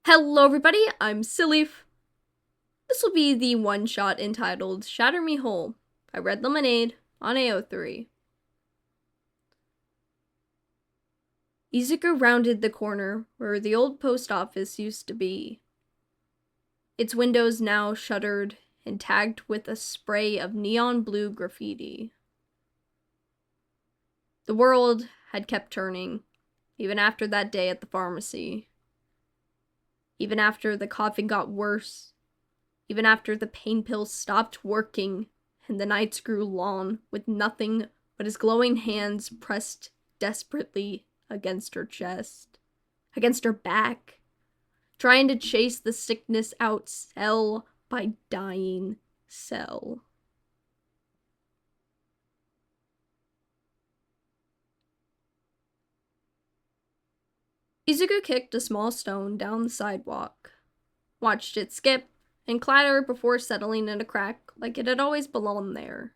Hello everybody, I'm Silleaf. This will be the one-shot entitled Shatter Me Whole by Red Lemonade on AO3. Izuku rounded the corner where the old post office used to be. Its windows now shuttered and tagged with a spray of neon blue graffiti. The world had kept turning, even after that day at the pharmacy. Even after the coughing got worse. Even after the pain pills stopped working and the nights grew long with nothing but his glowing hands pressed desperately against her chest, against her back, trying to chase the sickness out cell by dying cell. Izuku kicked a small stone down the sidewalk, watched it skip and clatter before settling in a crack like it had always belonged there.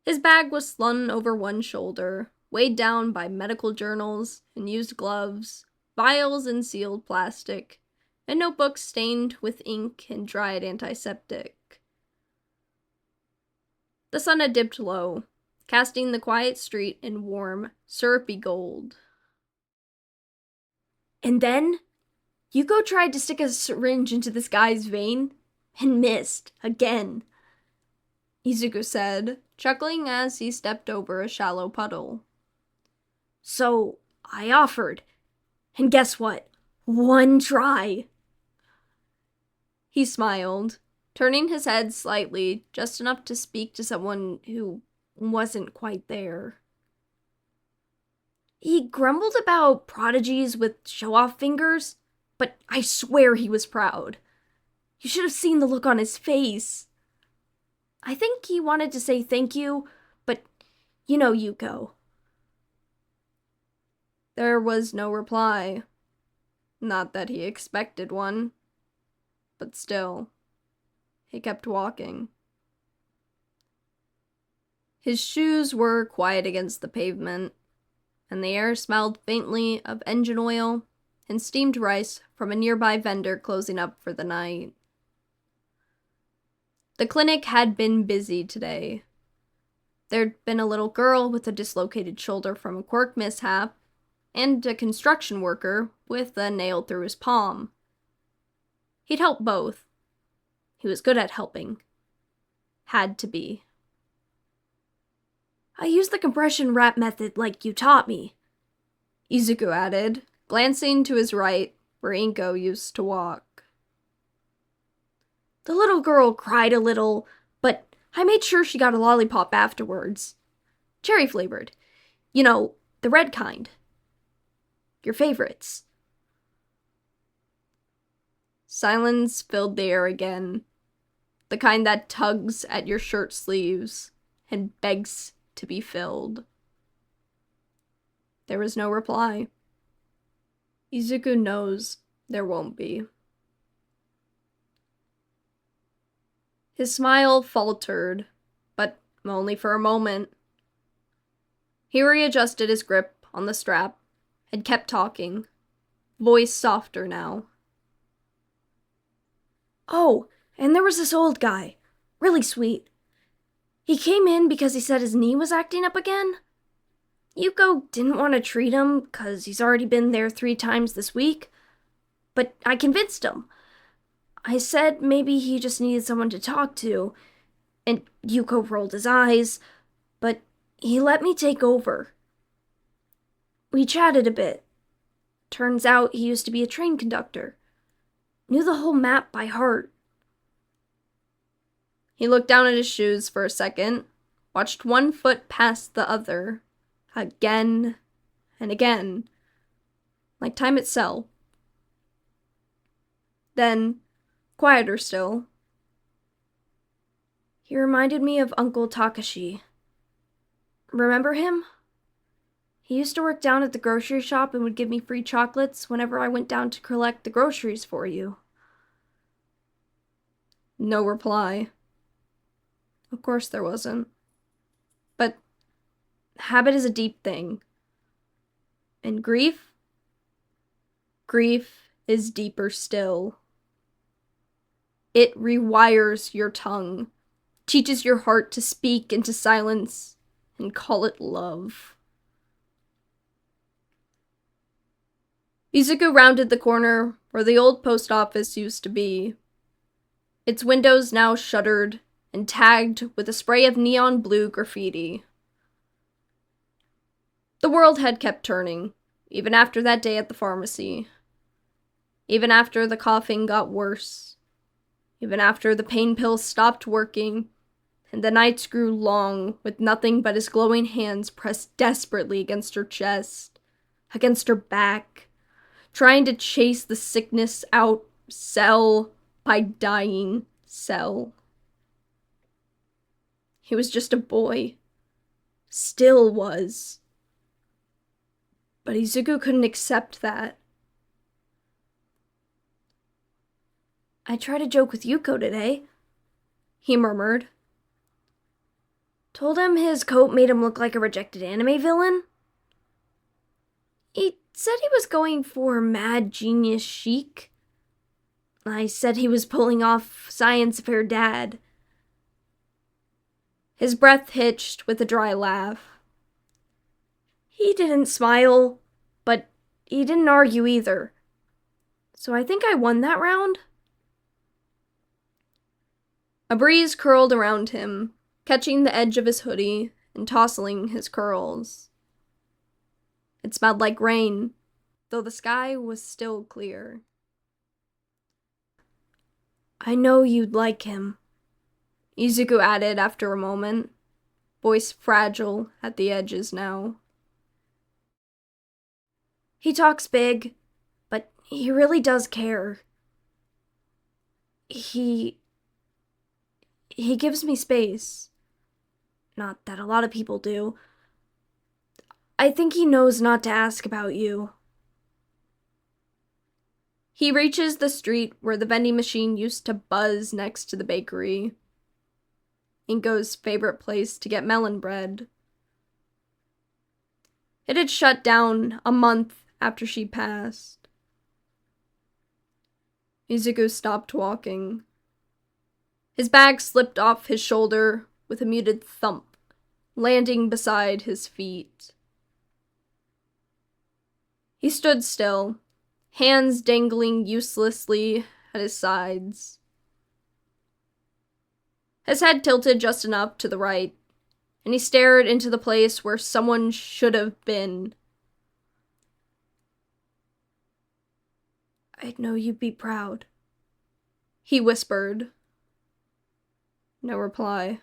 His bag was slung over one shoulder, weighed down by medical journals and used gloves, vials and sealed plastic, and notebooks stained with ink and dried antiseptic. The sun had dipped low, casting the quiet street in warm, syrupy gold. And then Yuko tried to stick a syringe into this guy's vein and missed again, Izuku said, chuckling as he stepped over a shallow puddle. So I offered, and guess what? One try. He smiled, turning his head slightly, just enough to speak to someone who wasn't quite there. He grumbled about prodigies with show-off fingers, but I swear he was proud. You should have seen the look on his face. I think he wanted to say thank you, but you know Yuko. There was no reply. Not that he expected one. But still, he kept walking. His shoes were quiet against the pavement, and the air smelled faintly of engine oil and steamed rice from a nearby vendor closing up for the night. The clinic had been busy today. There'd been a little girl with a dislocated shoulder from a quirk mishap, and a construction worker with a nail through his palm. He'd helped both. He was good at helping. Had to be. I used the compression wrap method like you taught me, Izuku added, glancing to his right, where Inko used to walk. The little girl cried a little, but I made sure she got a lollipop afterwards. Cherry flavored. You know, the red kind. Your favorites. Silence filled the air again. The kind that tugs at your shirt sleeves and begs to be filled. There was no reply. Izuku knows there won't be. His smile faltered, but only for a moment. He readjusted his grip on the strap and kept talking, voice softer now. Oh, and there was this old guy. Really sweet. He came in because he said his knee was acting up again. Yuko didn't want to treat him because he's already been there 3 times this week, but I convinced him. I said maybe he just needed someone to talk to, and Yuko rolled his eyes, but he let me take over. We chatted a bit. Turns out he used to be a train conductor. Knew the whole map by heart. He looked down at his shoes for a second, watched one foot past the other, again and again, like time itself. Then, quieter still, he reminded me of Uncle Takashi. Remember him? He used to work down at the grocery shop and would give me free chocolates whenever I went down to collect the groceries for you. No reply. Of course there wasn't. But habit is a deep thing. And grief? Grief is deeper still. It rewires your tongue, teaches your heart to speak into silence and call it love. Izuku rounded the corner where the old post office used to be. Its windows now shuttered and tagged with a spray of neon blue graffiti. The world had kept turning, even after that day at the pharmacy. Even after the coughing got worse. Even after the pain pills stopped working, and the nights grew long with nothing but his glowing hands pressed desperately against her chest, against her back, trying to chase the sickness out cell by dying cell. He was just a boy. Still was. But Izuku couldn't accept that. "I tried to joke with Yuko today," he murmured. "Told him his coat made him look like a rejected anime villain. He said he was going for mad genius chic. I said he was pulling off science fair dad." His breath hitched with a dry laugh. He didn't smile, but he didn't argue either. So I think I won that round. A breeze curled around him, catching the edge of his hoodie and tousling his curls. It smelled like rain, though the sky was still clear. "I know you'd like him," Izuku added after a moment, voice fragile at the edges now. "He talks big, but he really does care. He gives me space. Not that a lot of people do. I think he knows not to ask about you." He reaches the street where the vending machine used to buzz next to the bakery. Inko's favorite place to get melon bread. It had shut down a month after she passed. Izuku stopped walking. His bag slipped off his shoulder with a muted thump, landing beside his feet. He stood still, hands dangling uselessly at his sides. His head tilted just enough to the right, and he stared into the place where someone should have been. "I'd know you'd be proud," he whispered. No reply.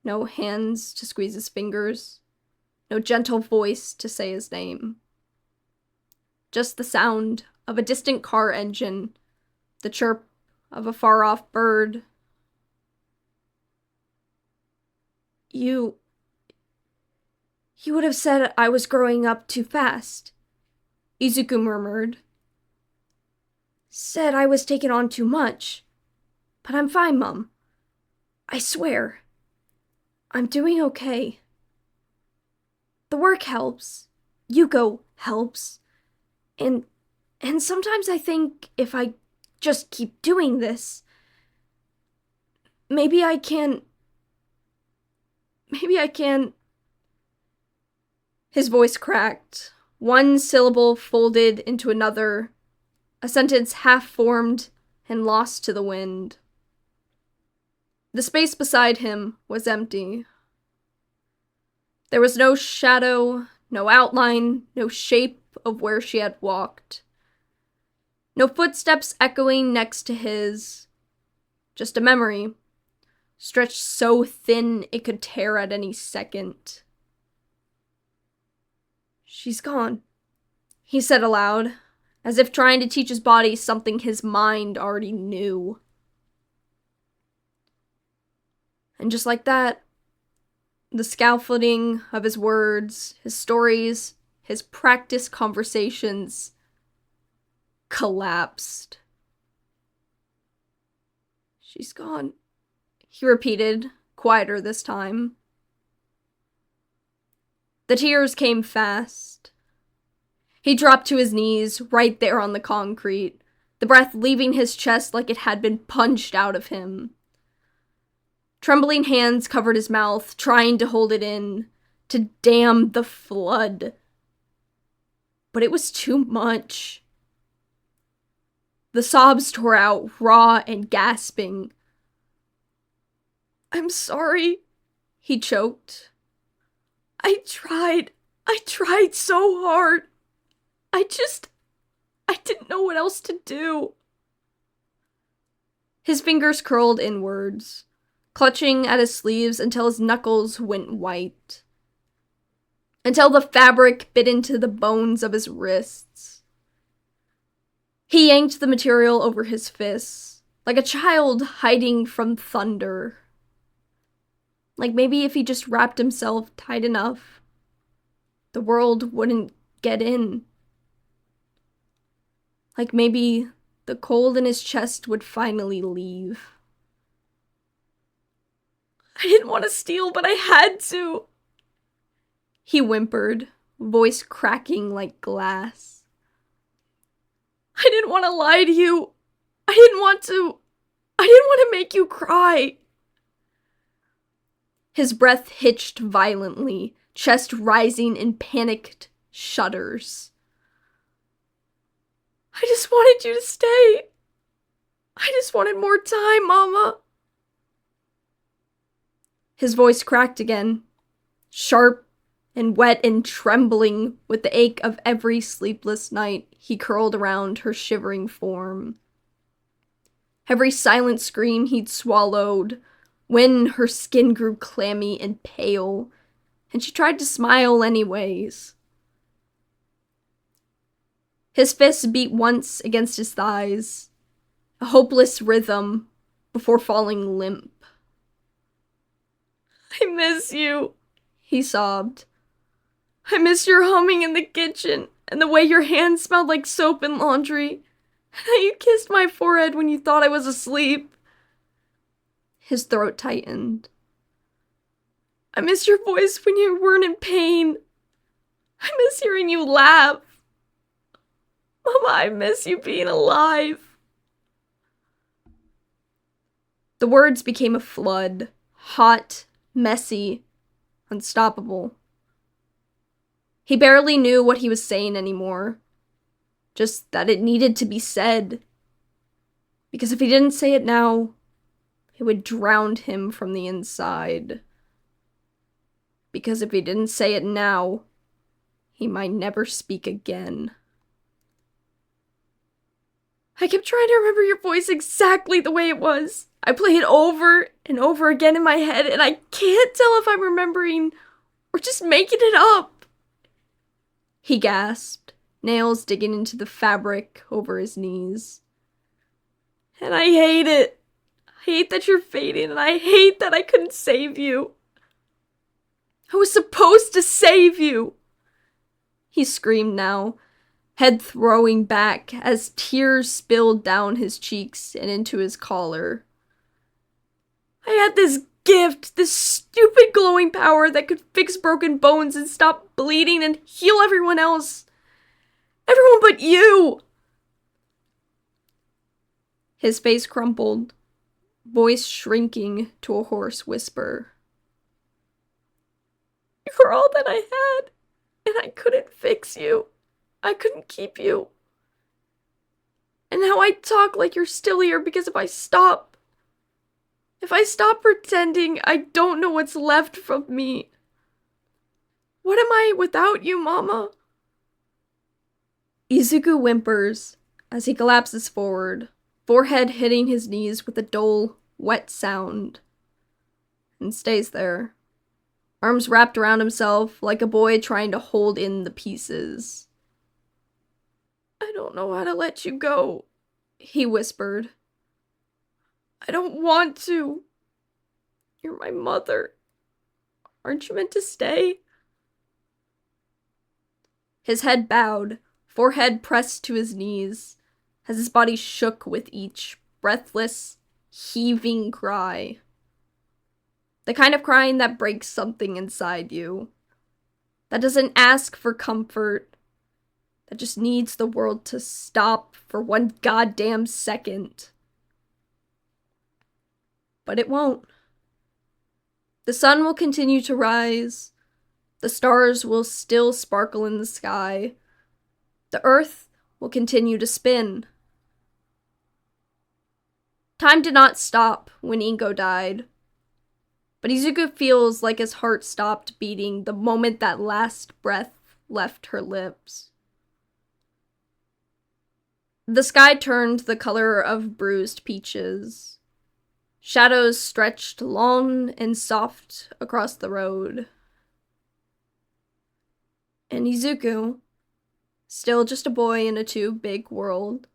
No hands to squeeze his fingers. No gentle voice to say his name. Just the sound of a distant car engine, the chirp of a far-off bird. You would have said I was growing up too fast," Izuku murmured. "Said I was taking on too much. But I'm fine, Mum. I swear. I'm doing okay. The work helps. Yuko helps. And sometimes I think if I just keep doing this, maybe I can... His voice cracked, one syllable folded into another, a sentence half-formed and lost to the wind. The space beside him was empty. There was no shadow, no outline, no shape of where she had walked. No footsteps echoing next to his. Just a memory, stretched so thin it could tear at any second. "She's gone," he said aloud, as if trying to teach his body something his mind already knew. And just like that, the scaffolding of his words, his stories, his practice conversations collapsed. "She's gone," he repeated, quieter this time. The tears came fast. He dropped to his knees, right there on the concrete, the breath leaving his chest like it had been punched out of him. Trembling hands covered his mouth, trying to hold it in, to dam the flood. But it was too much. The sobs tore out, raw and gasping. "I'm sorry," he choked. I tried so hard. I didn't know what else to do." His fingers curled inwards, clutching at his sleeves until his knuckles went white. Until the fabric bit into the bones of his wrists. He yanked the material over his fists, like a child hiding from thunder. Like maybe if he just wrapped himself tight enough, the world wouldn't get in. Like maybe the cold in his chest would finally leave. "I didn't want to steal, but I had to," he whimpered, voice cracking like glass. "I didn't want to lie to you. I didn't want to make you cry." His breath hitched violently, chest rising in panicked shudders. "I just wanted you to stay. I just wanted more time, Mama." His voice cracked again, sharp and wet and trembling with the ache of every sleepless night he curled around her shivering form. Every silent scream he'd swallowed when her skin grew clammy and pale, and she tried to smile anyways. His fists beat once against his thighs, a hopeless rhythm before falling limp. "I miss you," he sobbed. "I miss your humming in the kitchen, and the way your hands smelled like soap and laundry, and how you kissed my forehead when you thought I was asleep." His throat tightened. "I miss your voice when you weren't in pain. I miss hearing you laugh. Mama, I miss you being alive." The words became a flood, hot, messy, unstoppable. He barely knew what he was saying anymore, just that it needed to be said. Because if he didn't say it now, it would drown him from the inside. Because if he didn't say it now, he might never speak again. "I kept trying to remember your voice exactly the way it was. I play it over and over again in my head, and I can't tell if I'm remembering or just making it up," he gasped, nails digging into the fabric over his knees. "And I hate it. I hate that you're fading, and I hate that I couldn't save you. I was supposed to save you," he screamed now, head throwing back as tears spilled down his cheeks and into his collar. "I had this gift, this stupid glowing power that could fix broken bones and stop bleeding and heal everyone else. Everyone but you." His face crumpled, voice shrinking to a hoarse whisper. "You were all that I had, and I couldn't fix you. I couldn't keep you. And now I talk like you're still here because if I stop pretending, I don't know what's left from me. What am I without you, Mama?" Izuku whimpers as he collapses forward, forehead hitting his knees with a dull, wet sound, and stays there, arms wrapped around himself like a boy trying to hold in the pieces. "I don't know how to let you go," he whispered. "I don't want to. You're my mother. Aren't you meant to stay?" His head bowed, forehead pressed to his knees, as his body shook with each breathless, heaving cry. The kind of crying that breaks something inside you. That doesn't ask for comfort. that just needs the world to stop for one goddamn second. But it won't. The sun will continue to rise. The stars will still sparkle in the sky. The earth will continue to spin. Time did not stop when Ingo died, but Izuku feels like his heart stopped beating the moment that last breath left her lips. The sky turned the color of bruised peaches. Shadows stretched long and soft across the road. And Izuku, still just a boy in a too big world,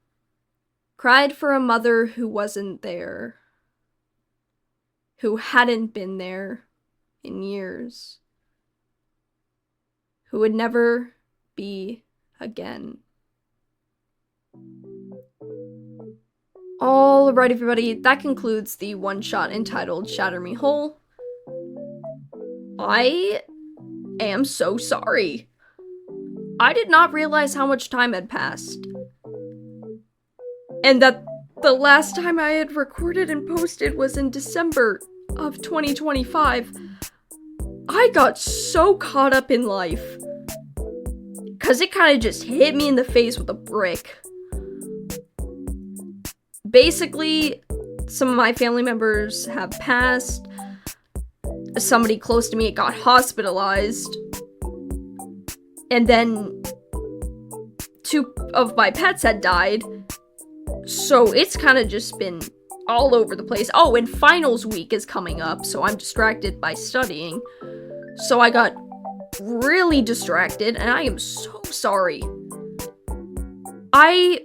cried for a mother who wasn't there, who hadn't been there in years, who would never be again. Alright, everybody, that concludes the one-shot entitled Shatter Me Whole. I am so sorry. I did not realize how much time had passed. And that the last time I had recorded and posted was in December of 2025. I got so caught up in life. Cause it kind of just hit me in the face with a brick. Basically, some of my family members have passed. Somebody close to me got hospitalized. And then 2 of my pets had died. So it's kind of just been all over the place. Oh, and finals week is coming up, so I'm distracted by studying. So I got really distracted, and I am so sorry. I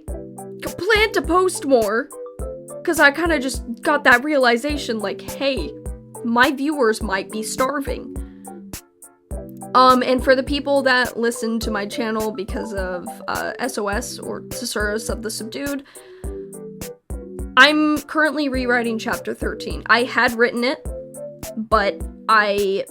plan to post more, because I kind of just got that realization, like, hey, my viewers might be starving. And for the people that listen to my channel because of SOS, or Susurrus of the Subdued, I'm currently rewriting chapter 13. I had written it, but I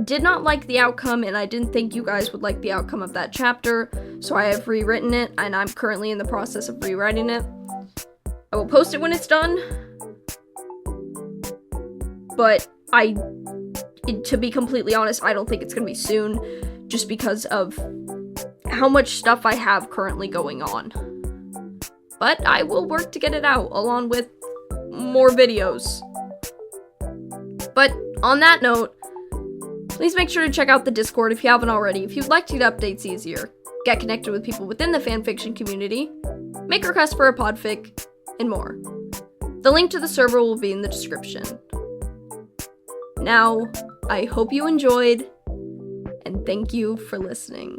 did not like the outcome, and I didn't think you guys would like the outcome of that chapter, so I have rewritten it, and I'm currently in the process of rewriting it. I will post it when it's done, but to be completely honest, I don't think it's gonna be soon, just because of how much stuff I have currently going on. But I will work to get it out, along with more videos. But on that note, please make sure to check out the Discord if you haven't already. If you'd like to get updates easier, get connected with people within the fanfiction community, make requests for a podfic, and more. The link to the server will be in the description. Now, I hope you enjoyed, and thank you for listening.